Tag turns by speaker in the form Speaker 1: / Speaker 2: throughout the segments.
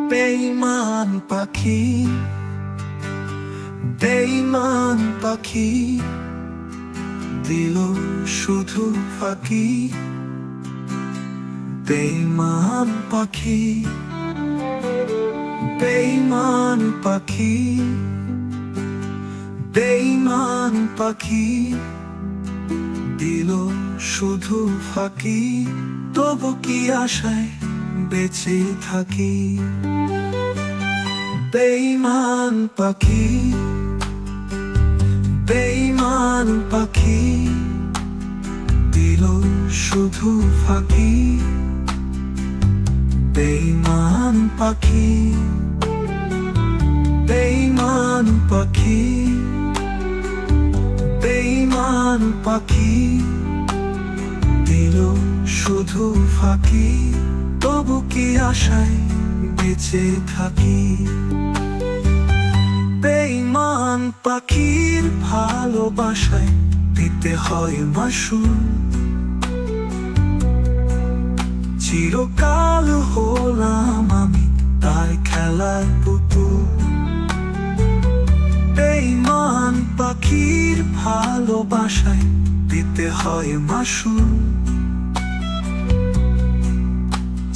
Speaker 1: বেঈমান পাখি, বেঈমান পাখি, দিল শুধু ফাঁকি। বেঈমান পাখি, বেঈমান পাখি, বেঈমান পাখি, দিল শুধু ফাঁকি। তবু কি আশায় বেঁচে থাকি। বেঈমান পাখি, বেঈমান পাখি, দিল শুধু ফাঁকি। বেঈমান পাখি, বেঈমান পাখি, বেঈমান পাখি, দিল শুধু ফাঁকি। তবু কি আশায় বেঁচে থাকি। বেঈমান পাখির ভালোবাসায় দিতে হয় মাসুল। চিরকাল হলাম আমি তার খেলার পুতুল। বেঈমান পাখির ভালোবাসায় দিতে হয় মাসুল।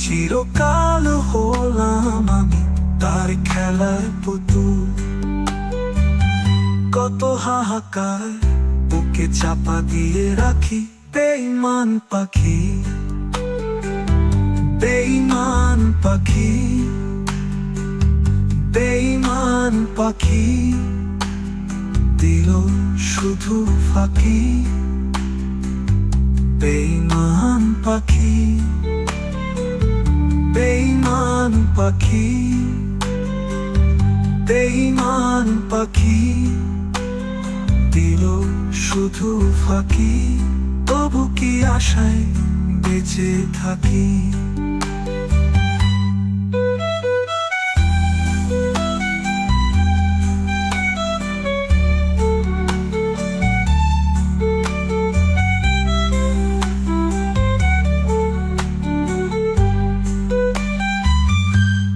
Speaker 1: চিরকাল হলাম আমি তার খেলার পুতুল। কত হাহাকার বুকে চাপা দিয়ে রাখি। বেঈমান পাখি, বেঈমান পাখি, বেঈমান পাখি, দিল শুধু ফাঁকি। বেঈমান পাখি, বেঈমান পাখি, বেঈমান পাখি, দিল শুধু ফাঁকি। তবু কি আশায় বেঁচে থাকি।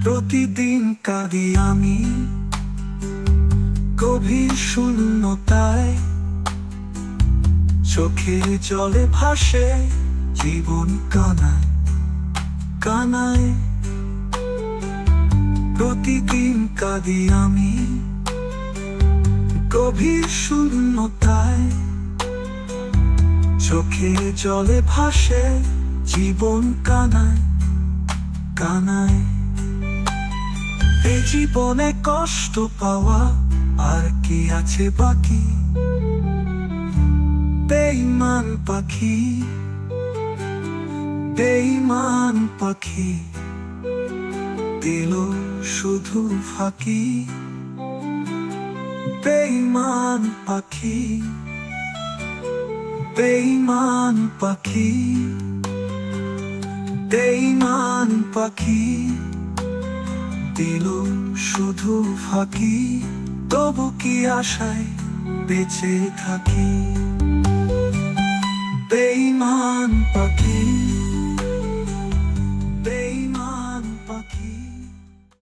Speaker 1: প্রতিদিন কাঁদি আমি গভীর শূন্যতায়। চোখের জলে ভাসে জীবন কানায় কানায়। প্রতিদিন কাঁদি আমি গভীর শূন্যতায়। চোখের জলে ভাসে জীবন কানায় কানায়। এই জীবনে কষ্ট পাওয়া আর কি আছে বাকি। বেঈমান পাখি, বেঈমান পাখি, দিল শুধু ফাঁকি। বেঈমান পাখি, বেঈমান পাখি, বেঈমান পাখি, দিল শুধু ফাঁকি। তবু কি আশায় বেঁচে থাকি। বেঈমান পাখি।